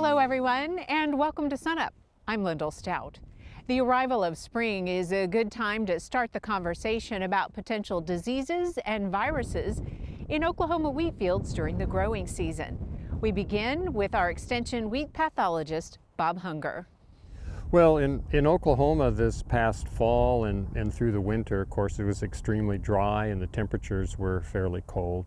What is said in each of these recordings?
Hello everyone, and welcome to SUNUP. I'm Lyndall Stout. The arrival of spring is a good time to start the conversation about potential diseases and viruses in Oklahoma wheat fields during the growing season. We begin with our extension wheat pathologist, Bob Hunger. Well, in Oklahoma this past fall and through the winter, of course, it was extremely dry and the temperatures were fairly cold.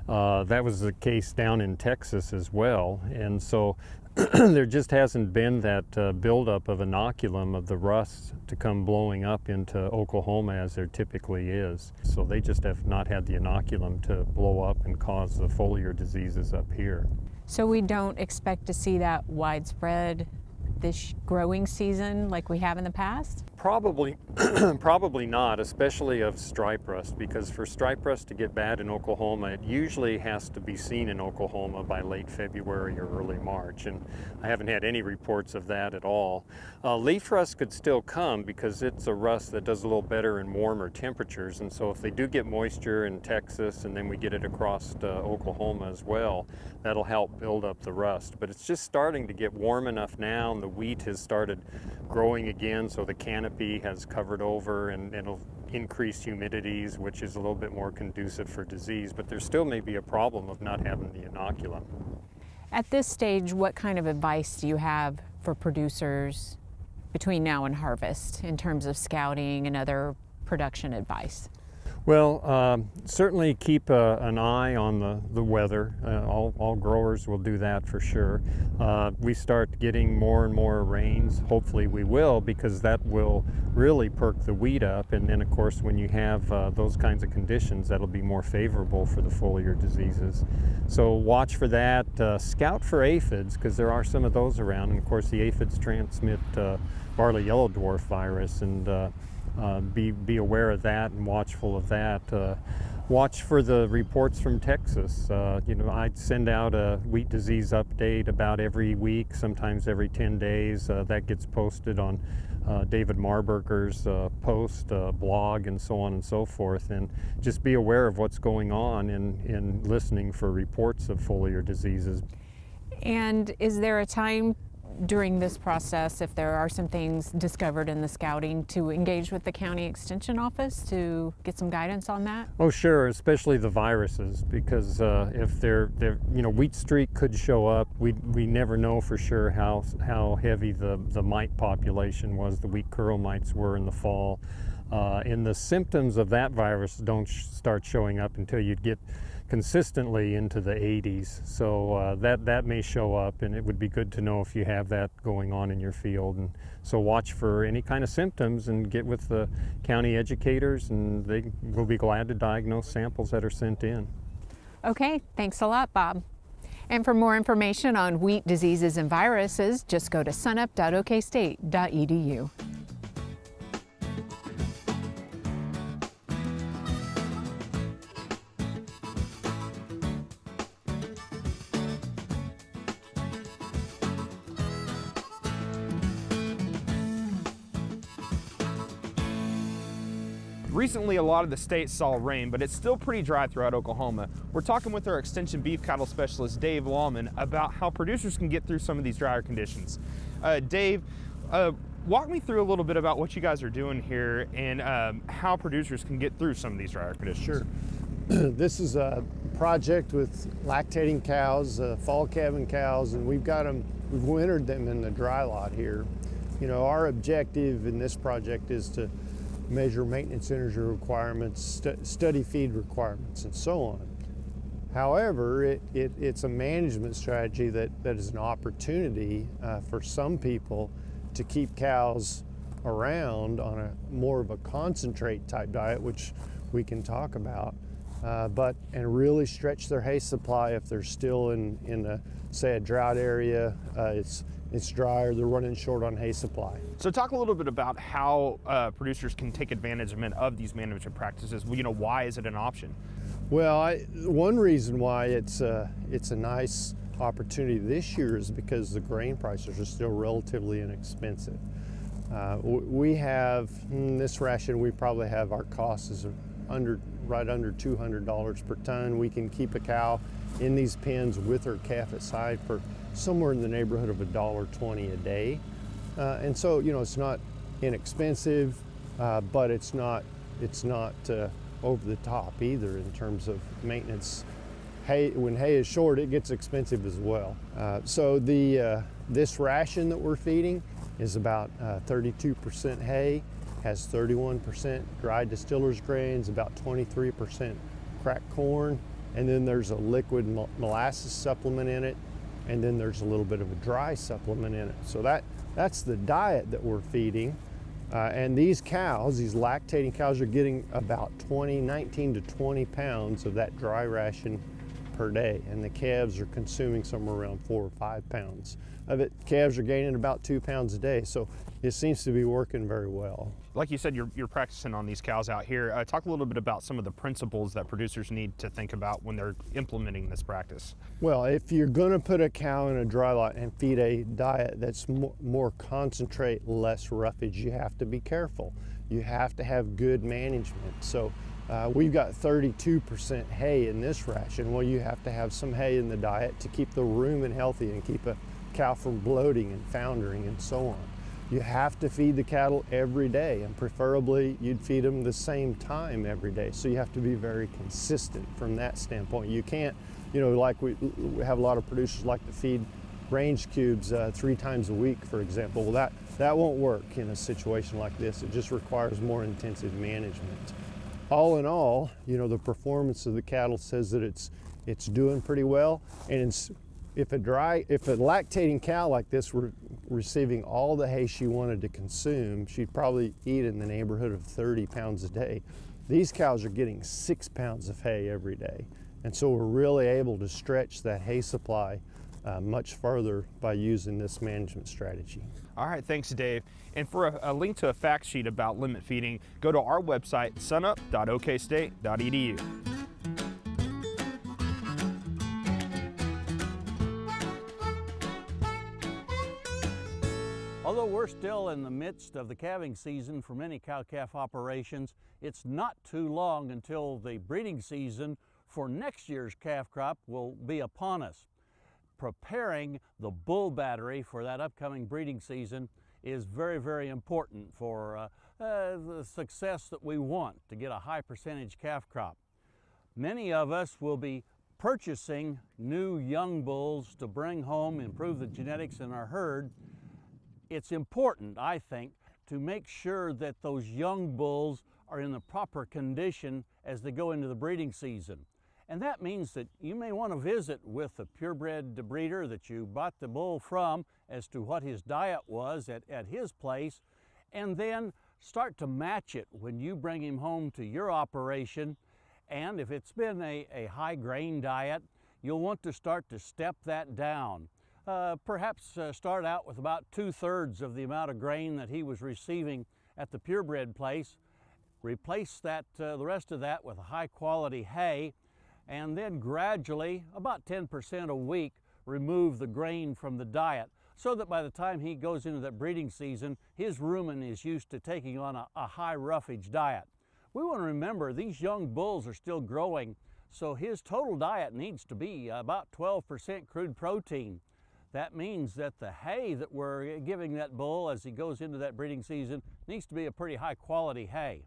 That was the case down in Texas as well, and so there just hasn't been that buildup of inoculum of the rust to come blowing up into Oklahoma as there typically is. So they just have not had the inoculum to blow up and cause the foliar diseases up here. So we don't expect to see that widespread this growing season like we have in the past? Probably, probably not, especially of stripe rust, because for stripe rust to get bad in Oklahoma, it usually has to be seen in Oklahoma by late February or early March, and I haven't had any reports of that at all. Leaf rust could still come because it's a rust that does a little better in warmer temperatures, and so if they do get moisture in Texas and then we get it across Oklahoma as well, that'll help build up the rust. But it's just starting to get warm enough now, and the wheat has started growing again, so the canopy has covered over and it'll increase humidities, which is a little bit more conducive for disease, but there still may be a problem of not having the inoculum. At this stage, what kind of advice do you have for producers between now and harvest in terms of scouting and other production advice? Well, certainly keep an eye on the weather. All growers will do that for sure. We start getting more and more rains. Hopefully we will, because that will really perk the wheat up. And then of course when you have those kinds of conditions, that'll be more favorable for the foliar diseases. So watch for that. Scout for aphids, because there are some of those around. And of course the aphids transmit barley yellow dwarf virus, and be aware of that and watchful of that. Watch for the reports from Texas. I send out a wheat disease update about every week, sometimes every 10 days. That gets posted on David Marburger's post, blog, and so on and so forth. And just be aware of what's going on in listening for reports of foliar diseases. And is there a time during this process, if there are some things discovered in the scouting, to engage with the county extension office to get some guidance on that? Oh sure, especially the viruses, because if they're wheat streak could show up. We never know for sure how heavy the mite population was, the wheat curl mites were in the fall. And the symptoms of that virus don't start showing up until you get consistently into the 80s, so that may show up, and it would be good to know if you have that going on in your field. And so watch for any kind of symptoms and get with the county educators, and they will be glad to diagnose samples that are sent in. Okay, thanks a lot, Bob. And for more information on wheat diseases and viruses, just go to SUNUP.okstate.edu. Recently, a lot of the states saw rain, but it's still pretty dry throughout Oklahoma. We're talking with our extension beef cattle specialist, Dave Lawman, about how producers can get through some of these drier conditions. Dave, walk me through a little bit about what you guys are doing here and how producers can get through some of these drier conditions. Sure. This is a project with lactating cows, fall calving cows, and we've wintered them in the dry lot here. Our objective in this project is to measure maintenance energy requirements, study feed requirements, and so on. However, it's a management strategy that is an opportunity for some people to keep cows around on a more of a concentrate type diet, which we can talk about, and really stretch their hay supply if they're still in say a drought area. It's drier, they're running short on hay supply. So talk a little bit about how producers can take advantage of these management practices. Why is it an option? Well, one reason why it's a nice opportunity this year is because the grain prices are still relatively inexpensive. We have, in this ration, we probably have our costs is right under $200 per ton. We can keep a cow in these pens with her calf at side for somewhere in the neighborhood of $1.20 a day. And so, you know, it's not inexpensive, but it's not over the top either in terms of maintenance. Hay, when hay is short, it gets expensive as well. So this ration that we're feeding is about 32% hay, has 31% dried distiller's grains, about 23% cracked corn, and then there's a liquid molasses supplement in it, and then there's a little bit of a dry supplement in it. So that's the diet that we're feeding. And these cows, these lactating cows, are getting about 19 to 20 pounds of that dry ration per day, and the calves are consuming somewhere around 4 or 5 pounds of it. Calves are gaining about 2 pounds a day, so it seems to be working very well. Like you said, you're practicing on these cows out here. Talk a little bit about some of the principles that producers need to think about when they're implementing this practice. Well, if you're going to put a cow in a dry lot and feed a diet that's more concentrate, less roughage, you have to be careful. You have to have good management. So we've got 32% hay in this ration. Well, you have to have some hay in the diet to keep the rumen healthy and keep a cow from bloating and foundering and so on. You have to feed the cattle every day, and preferably you'd feed them the same time every day. So you have to be very consistent from that standpoint. You can't, you know, like we have a lot of producers like to feed range cubes 3 times a week, for example. Well, that won't work in a situation like this. It just requires more intensive management. All in all, you know, the performance of the cattle says that it's doing pretty well. And if a lactating cow like this were receiving all the hay she wanted to consume, she'd probably eat in the neighborhood of 30 pounds a day. These cows are getting 6 pounds of hay every day. And so we're really able to stretch that hay supply much further by using this management strategy. All right, thanks, Dave. And for a link to a fact sheet about limit feeding, go to our website, SUNUP.okstate.edu. Although we're still in the midst of the calving season for many cow-calf operations, it's not too long until the breeding season for next year's calf crop will be upon us. Preparing the bull battery for that upcoming breeding season is very, very important for the success that we want to get a high percentage calf crop. Many of us will be purchasing new young bulls to bring home, improve the genetics in our herd. It's important, I think, to make sure that those young bulls are in the proper condition as they go into the breeding season. And that means that you may want to visit with the purebred breeder that you bought the bull from as to what his diet was at his place, and then start to match it when you bring him home to your operation. And if it's been a high grain diet, you'll want to start to step that down. Perhaps start out with about 2/3 of the amount of grain that he was receiving at the purebred place. Replace that, the rest of that with a high quality hay, and then gradually, about 10% a week, remove the grain from the diet, so that by the time he goes into that breeding season, his rumen is used to taking on a high roughage diet. We want to remember these young bulls are still growing, so his total diet needs to be about 12% crude protein. That means that the hay that we're giving that bull as he goes into that breeding season needs to be a pretty high quality hay.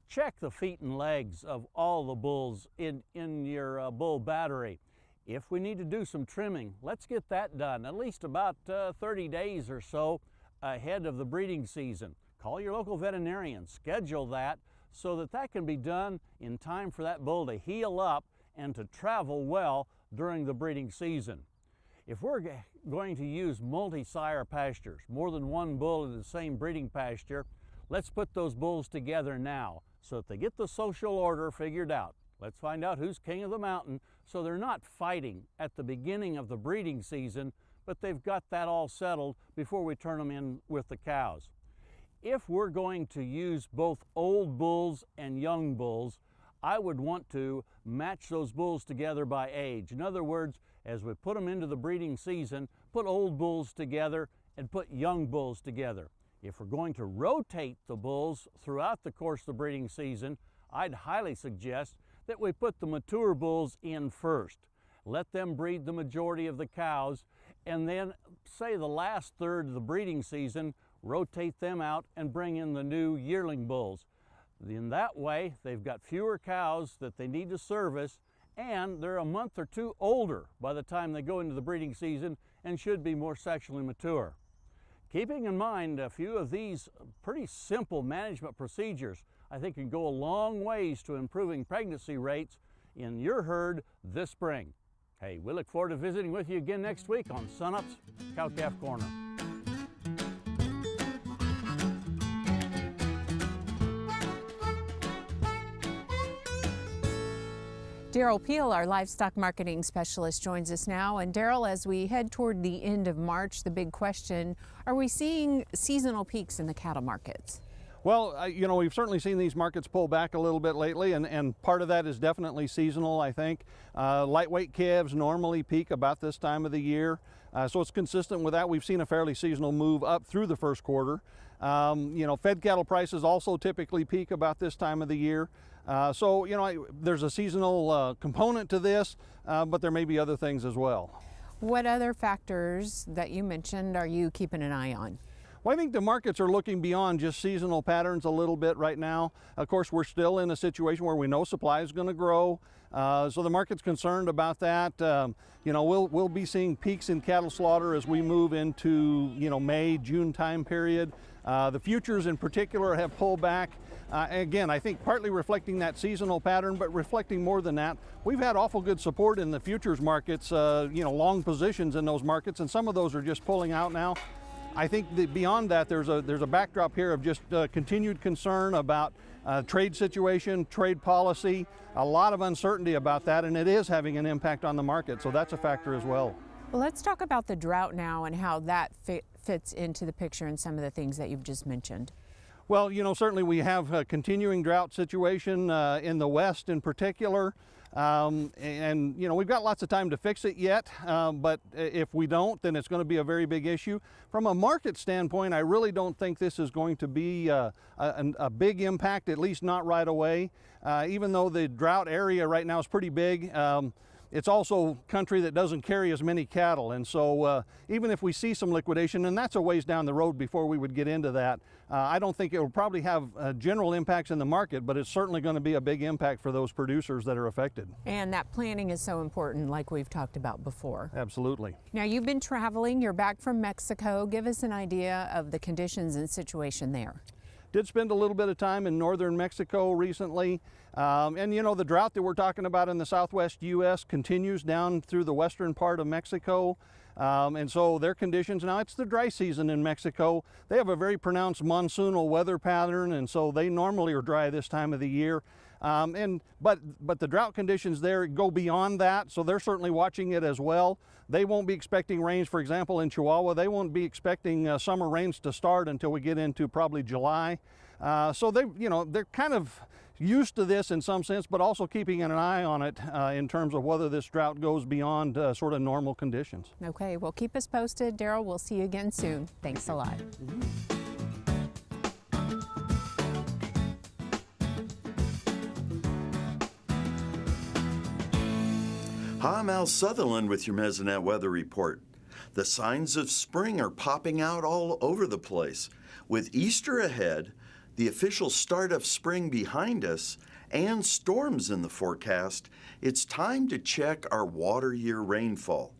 Check the feet and legs of all the bulls in your bull battery. If we need to do some trimming, let's get that done at least about 30 days or so ahead of the breeding season. Call your local veterinarian, schedule that so that that can be done in time for that bull to heal up and to travel well during the breeding season. If we're going to use multi-sire pastures, more than one bull in the same breeding pasture, let's put those bulls together now so that they get the social order figured out. Let's find out who's king of the mountain so they're not fighting at the beginning of the breeding season, but they've got that all settled before we turn them in with the cows. If we're going to use both old bulls and young bulls, I would want to match those bulls together by age. In other words, as we put them into the breeding season, put old bulls together and put young bulls together. If we're going to rotate the bulls throughout the course of the breeding season, I'd highly suggest that we put the mature bulls in first. Let them breed the majority of the cows, and then, say the last third of the breeding season, rotate them out and bring in the new yearling bulls. In that way, they've got fewer cows that they need to service, and they're a month or two older by the time they go into the breeding season and should be more sexually mature. Keeping in mind a few of these pretty simple management procedures, I think can go a long ways to improving pregnancy rates in your herd this spring. Hey, we look forward to visiting with you again next week on SUNUP's Cow-Calf Corner. Daryl Peel, our livestock marketing specialist, joins us now. And Daryl, as we head toward the end of March, the big question, are we seeing seasonal peaks in the cattle markets? Well, you know, we've certainly seen these markets pull back a little bit lately, and part of that is definitely seasonal, I think. Lightweight calves normally peak about this time of the year, so it's consistent with that. We've seen a fairly seasonal move up through the first quarter. You know, fed cattle prices also typically peak about this time of the year. So, you know, there's a seasonal component to this, but there may be other things as well. What other factors that you mentioned are you keeping an eye on? Well, I think the markets are looking beyond just seasonal patterns a little bit right now. Of course, we're still in a situation where we know supply is going to grow, so the market's concerned about that. You know, we'll be seeing peaks in cattle slaughter as we move into, you know, May, June time period. The futures in particular have pulled back. Again, I think partly reflecting that seasonal pattern, but reflecting more than that, we've had awful good support in the futures markets, you know, long positions in those markets, and some of those are just pulling out now. I think that beyond that, there's a backdrop here of just continued concern about trade situation, trade policy, a lot of uncertainty about that, and it is having an impact on the market, so that's a factor as well. Well, let's talk about the drought now and how that fits into the picture and some of the things that you've just mentioned. Well, you know, certainly we have a continuing drought situation in the West in particular. And you know, we've got lots of time to fix it yet, but if we don't, then it's going to be a very big issue. From a market standpoint, I really don't think this is going to be a big impact, at least not right away. Even though the drought area right now is pretty big, it's also country that doesn't carry as many cattle, and so even if we see some liquidation, and that's a ways down the road before we would get into that, I don't think it will probably have general impacts in the market, but it's certainly going to be a big impact for those producers that are affected. And that planning is so important, like we've talked about before. Absolutely. Now, you've been traveling, you're back from Mexico. Give us an idea of the conditions and situation there. Did spend a little bit of time in northern Mexico recently, and you know, the drought that we're talking about in the southwest U.S. continues down through the western part of Mexico, and so their conditions, now it's the dry season in Mexico, they have a very pronounced monsoonal weather pattern, and so they normally are dry this time of the year. But the drought conditions there go beyond that, so they're certainly watching it as well. They won't be expecting rains, for example, in Chihuahua. They won't be expecting summer rains to start until we get into probably July. So they're kind of used to this in some sense, but also keeping an eye on it in terms of whether this drought goes beyond sort of normal conditions. Okay, well, keep us posted. Daryl, we'll see you again soon. Thanks a lot. Hi, I'm Al Sutherland with your Mesonet Weather Report. The signs of spring are popping out all over the place. With Easter ahead, the official start of spring behind us, and storms in the forecast, it's time to check our water year rainfall.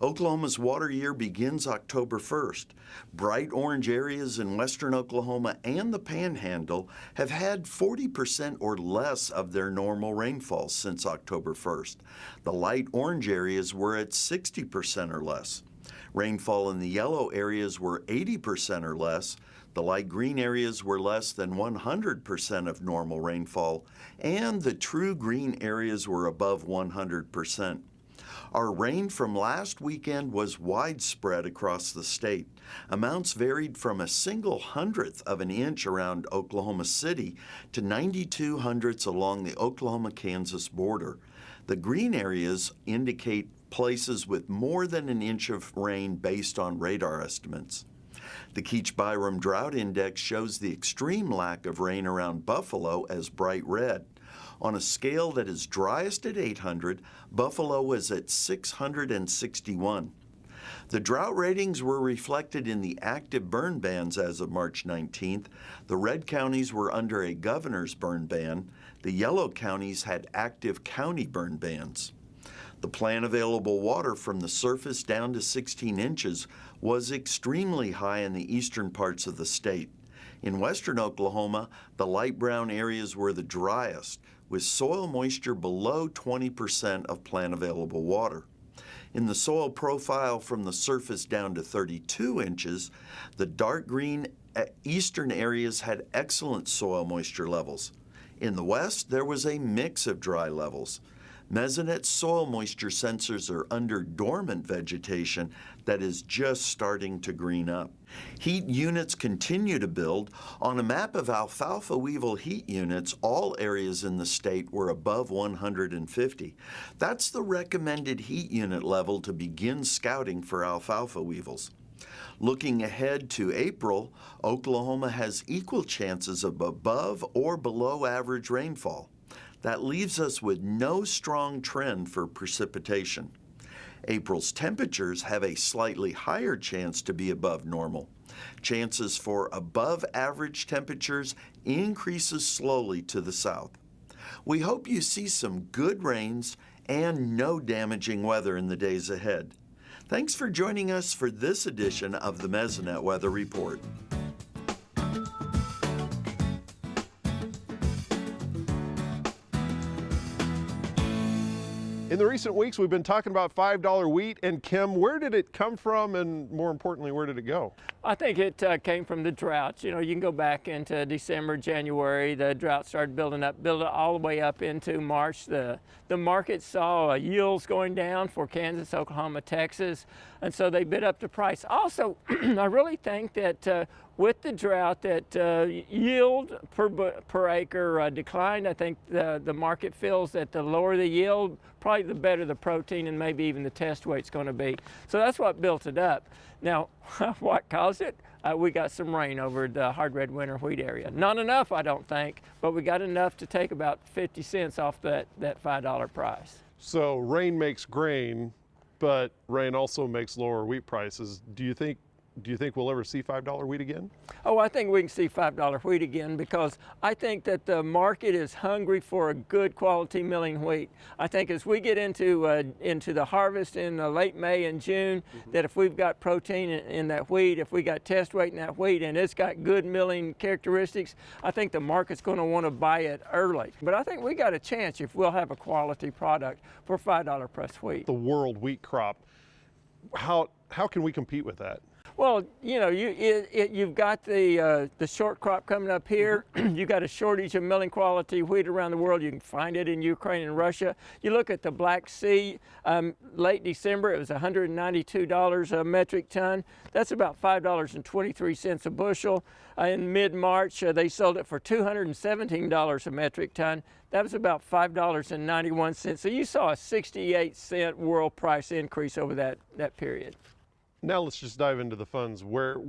Oklahoma's water year begins October 1st. Bright orange areas in western Oklahoma and the Panhandle have had 40% or less of their normal rainfall since October 1st. The light orange areas were at 60% or less. Rainfall in the yellow areas were 80% or less. The light green areas were less than 100% of normal rainfall, and the true green areas were above 100%. Our rain from last weekend was widespread across the state. Amounts varied from a single hundredth of an inch around Oklahoma City to 92 hundredths along the Oklahoma-Kansas border. The green areas indicate places with more than an inch of rain based on radar estimates. The Keach-Byram Drought Index shows the extreme lack of rain around Buffalo as bright red. On a scale that is driest at 800, Buffalo was at 661. The drought ratings were reflected in the active burn bans as of March 19th. The red counties were under a governor's burn ban. The yellow counties had active county burn bans. The plant available water from the surface down to 16 inches was extremely high in the eastern parts of the state. In western Oklahoma, the light brown areas were the driest, with soil moisture below 20% of plant available water. In the soil profile from the surface down to 32 inches, the dark green eastern areas had excellent soil moisture levels. In the west, there was a mix of dry levels. Mesonet soil moisture sensors are under dormant vegetation that is just starting to green up. Heat units continue to build. On a map of alfalfa weevil heat units, all areas in the state were above 150. That's the recommended heat unit level to begin scouting for alfalfa weevils. Looking ahead to April, Oklahoma has equal chances of above or below average rainfall. That leaves us with no strong trend for precipitation. April's temperatures have a slightly higher chance to be above normal. Chances for above average temperatures increases slowly to the south. We hope you see some good rains and no damaging weather in the days ahead. Thanks for joining us for this edition of the Mesonet Weather Report. In the recent weeks, we've been talking about $5 wheat, and Kim, where did it come from, and more importantly, where did it go? I think it came from the droughts. You know, you can go back into December, January, the drought started building all the way up into March. The market saw yields going down for Kansas, Oklahoma, Texas, and so they bid up the price. Also, I really think that with the drought that yield per acre declined. I think the market feels that the lower the yield, probably the better the protein and maybe even the test weight's going to be. So that's what built it up. Now, what caused it? We got some rain over the hard red winter wheat area. Not enough, I don't think, but we got enough to take about 50 cents off that $5 price. So rain makes grain, but rain also makes lower wheat prices. Do you think we'll ever see $5 wheat again? Oh, I think we can see $5 wheat again, because I think that the market is hungry for a good quality milling wheat. I think as we get into the harvest in late May and June, that if we've got protein in that wheat, if we got test weight in that wheat, and it's got good milling characteristics, I think the market's going to want to buy it early. But I think we got a chance if we'll have a quality product for $5 pressed wheat. The world wheat crop, how can we compete with that? Well, you know, you've got the short crop coming up here. You've got a shortage of milling quality wheat around the world. You can find it in Ukraine and Russia. You look at the Black Sea, late December, it was $192 a metric ton. That's about $5.23 a bushel. In mid-March, they sold it for $217 a metric ton. That was about $5.91. So you saw a 68-cent world price increase over that period. Now let's just dive into the funds. Where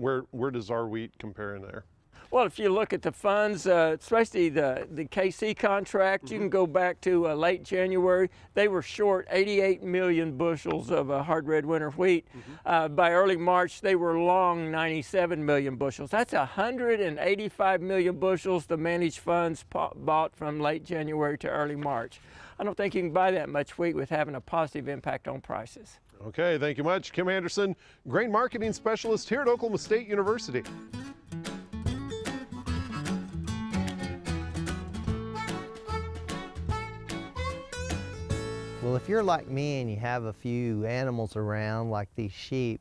does our wheat compare in there? Well, if you look at the funds, especially the KC contract, you can go back to late January. They were short 88 million bushels of hard red winter wheat. By early March, they were long 97 million bushels. That's 185 million bushels the managed funds bought from late January to early March. I don't think you can buy that much wheat with having a positive impact on prices. Okay, thank you much. Kim Anderson, Grain Marketing Specialist here at Oklahoma State University. Well, if you're like me and you have a few animals around, like these sheep,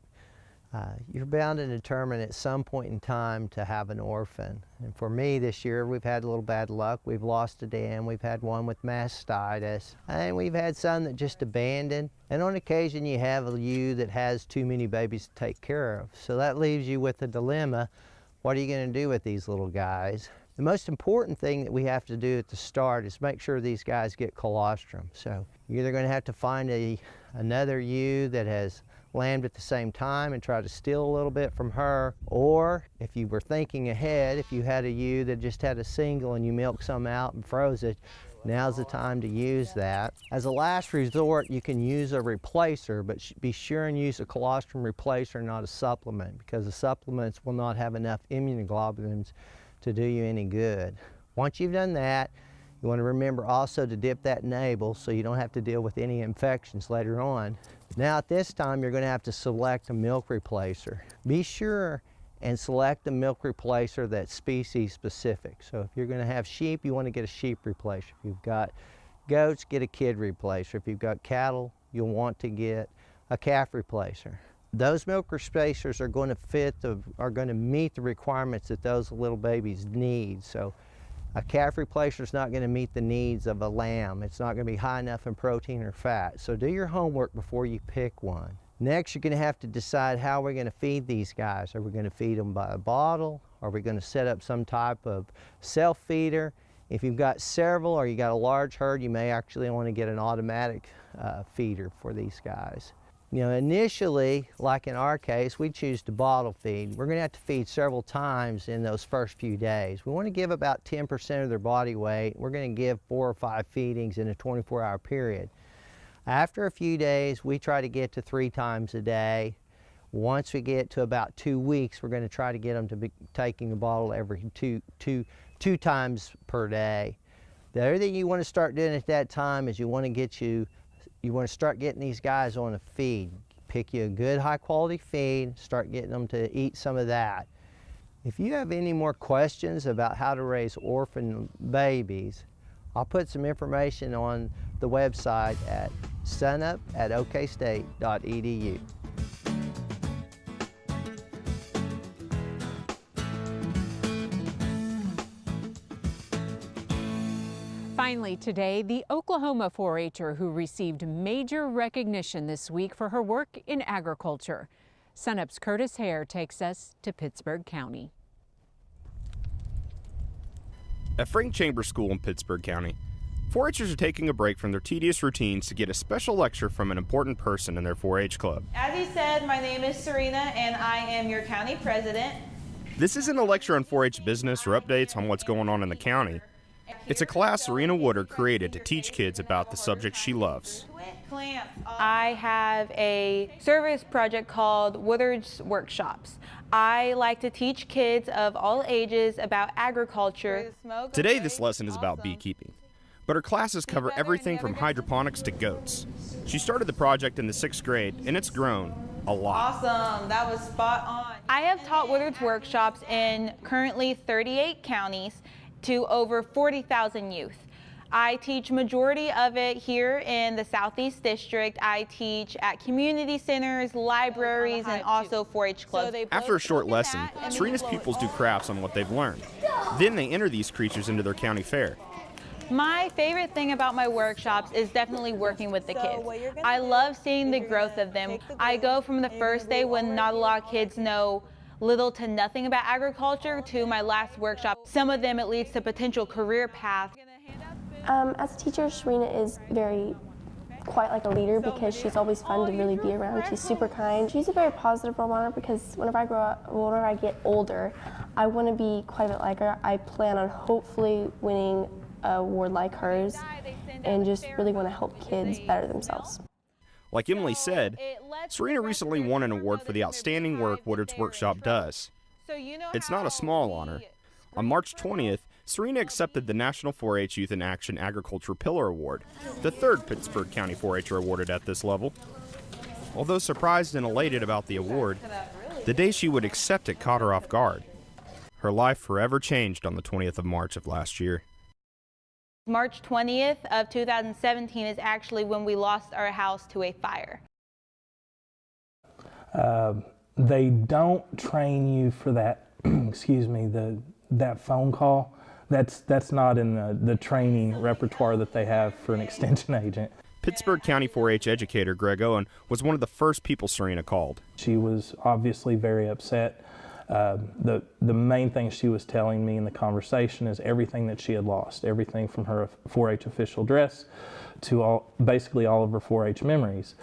you're bound and determined at some point in time to have an orphan. And for me this year, we've had a little bad luck. We've lost a dam, we've had one with mastitis, and we've had some that just abandoned. And on occasion you have a ewe that has too many babies to take care of. So that leaves you with a dilemma. What are you going to do with these little guys? The most important thing that we have to do at the start is make sure these guys get colostrum. So you're either going to have to find another ewe that has lambed at the same time and try to steal a little bit from her, or if you were thinking ahead, if you had a ewe that just had a single and you milked some out and froze it, Now's the time to use that. As a last resort, you can use a replacer, but be sure and use a colostrum replacer, not a supplement, because the supplements will not have enough immunoglobulins to do you any good. Once you've done that, you want to remember also to dip that enable so you don't have to deal with any infections later on. Now at this time, you're going to have to select a milk replacer. Be sure and select a milk replacer that's species specific. So if you're going to have sheep, you want to get a sheep replacer. If you've got goats, get a kid replacer. If you've got cattle, you'll want to get a calf replacer. Those milk replacers are going to meet the requirements that those little babies need. So a calf replacer is not going to meet the needs of a lamb. It's not going to be high enough in protein or fat. So do your homework before you pick one. Next, you're going to have to decide how we're going to feed these guys. Are we going to feed them by a bottle? Are we going to set up some type of self-feeder? If you've got several or you got a large herd, you may actually want to get an automatic feeder for these guys. You know, initially, like in our case, we choose to bottle feed. We're going to have to feed several times in those first few days. We want to give about 10% of their body weight. We're going to give 4 or 5 feedings in a 24-hour period. After a few days, we try to get to 3 times a day. Once we get to about 2 weeks, we're going to try to get them to be taking a bottle every two times per day. The other thing you want to start doing at that time is you want to start getting these guys on a feed. Pick you a good high quality feed, start getting them to eat some of that. If you have any more questions about how to raise orphan babies, I'll put some information on the website at SUNUP.okstate.edu. Finally today, the Oklahoma 4-H'er who received major recognition this week for her work in agriculture. SUNUP's Curtis Hare takes us to Pittsburg County. At Frank Chambers School in Pittsburg County, 4-H'ers are taking a break from their tedious routines to get a special lecture from an important person in their 4-H club. As he said, my name is Serena and I am your county president. This isn't a lecture on 4-H business or updates on what's going on in the county. It's a class Serena Woodard created to teach kids about the subject she loves. I have a service project called Woodard's Workshops. I like to teach kids of all ages about agriculture. Today this lesson is about beekeeping, but her classes cover everything from hydroponics to goats. She started the project in the 6th grade and it's grown a lot. Awesome, that was spot on. I have taught Woodard's Workshops in currently 38 counties to over 40,000 youth. I teach majority of it here in the Southeast District. I teach at community centers, libraries, and also 4-H clubs. After a short lesson, Serena's pupils do crafts on what they've learned. Then they enter these creatures into their county fair. My favorite thing about my workshops is definitely working with the kids. I love seeing the growth of them. I go from the first day when not a lot of kids know little to nothing about agriculture to my last workshop. Some of them it leads to potential career paths. As a teacher, Serena is quite like a leader because she's always fun to really be around. She's super kind. She's a very positive role model because whenever I get older, I want to be quite a bit like her. I plan on hopefully winning an award like hers and just really want to help kids better themselves. Like Emily said, Serena recently won an award for the outstanding work Woodard's Workshop does. It's not a small honor. On March 20th, Serena accepted the National 4-H Youth in Action Agriculture Pillar Award, the 3rd Pittsburg County 4-H'er awarded at this level. Although surprised and elated about the award, the day she would accept it caught her off guard. Her life forever changed on the 20th of March of last year. March 20th of 2017 is actually when we lost our house to a fire. They don't train you for that, excuse me, that phone call. That's not in the training repertoire that they have for an extension agent. Pittsburg County 4-H educator Greg Owen was one of the first people Serena called. She was obviously very upset. The main thing she was telling me in the conversation is everything that she had lost, everything from her 4-H official dress to basically all of her 4-H memories.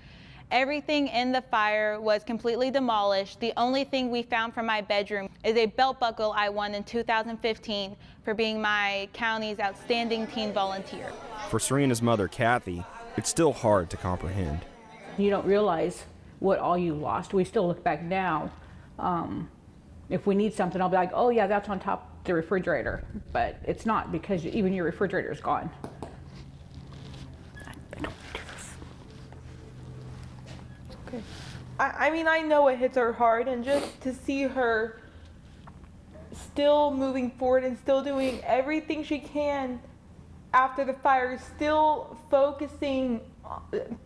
Everything in the fire was completely demolished. The only thing we found from my bedroom is a belt buckle I won in 2015 for being my county's outstanding teen volunteer. For Serena's mother, Kathy, it's still hard to comprehend. You don't realize what all you lost. We still look back now. If we need something, I'll be like, oh yeah, that's on top of the refrigerator. But it's not, because even your refrigerator is gone. I mean, I know it hits her hard, and just to see her still moving forward and still doing everything she can after the fire, still focusing,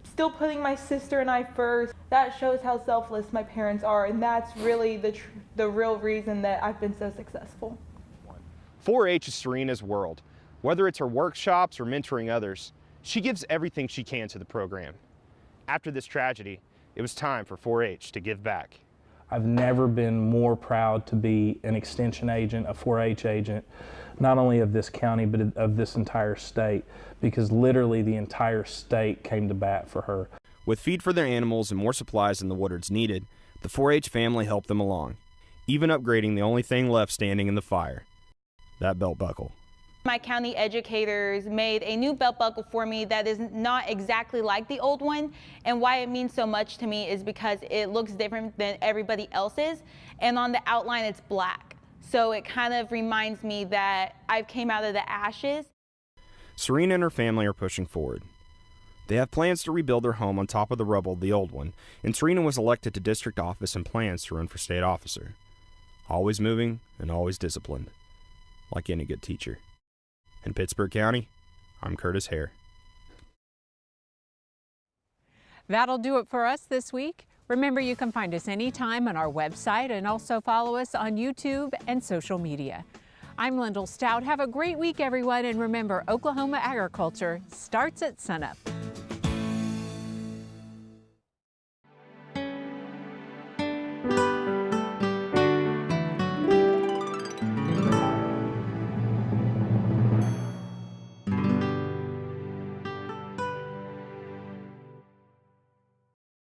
still putting my sister and I first, that shows how selfless my parents are, and that's really the real reason that I've been so successful. 4-H is Serena's world. Whether it's her workshops or mentoring others, she gives everything she can to the program. After this tragedy, it was time for 4-H to give back. I've never been more proud to be an extension agent, a 4-H agent, not only of this county, but of this entire state, because literally the entire state came to bat for her. With feed for their animals and more supplies than the Woodards needed, the 4-H family helped them along, even upgrading the only thing left standing in the fire, that belt buckle. My county educators made a new belt buckle for me that is not exactly like the old one, and why it means so much to me is because it looks different than everybody else's, and on the outline it's black. So it kind of reminds me that I've came out of the ashes. Serena and her family are pushing forward. They have plans to rebuild their home on top of the rubble of the old one, and Serena was elected to district office and plans to run for state officer. Always moving and always disciplined, like any good teacher. In Pittsburgh County, I'm Curtis Hare. That'll do it for us this week. Remember, you can find us anytime on our website and also follow us on YouTube and social media. I'm Lyndall Stout. Have a great week, everyone, and remember, Oklahoma agriculture starts at sunup.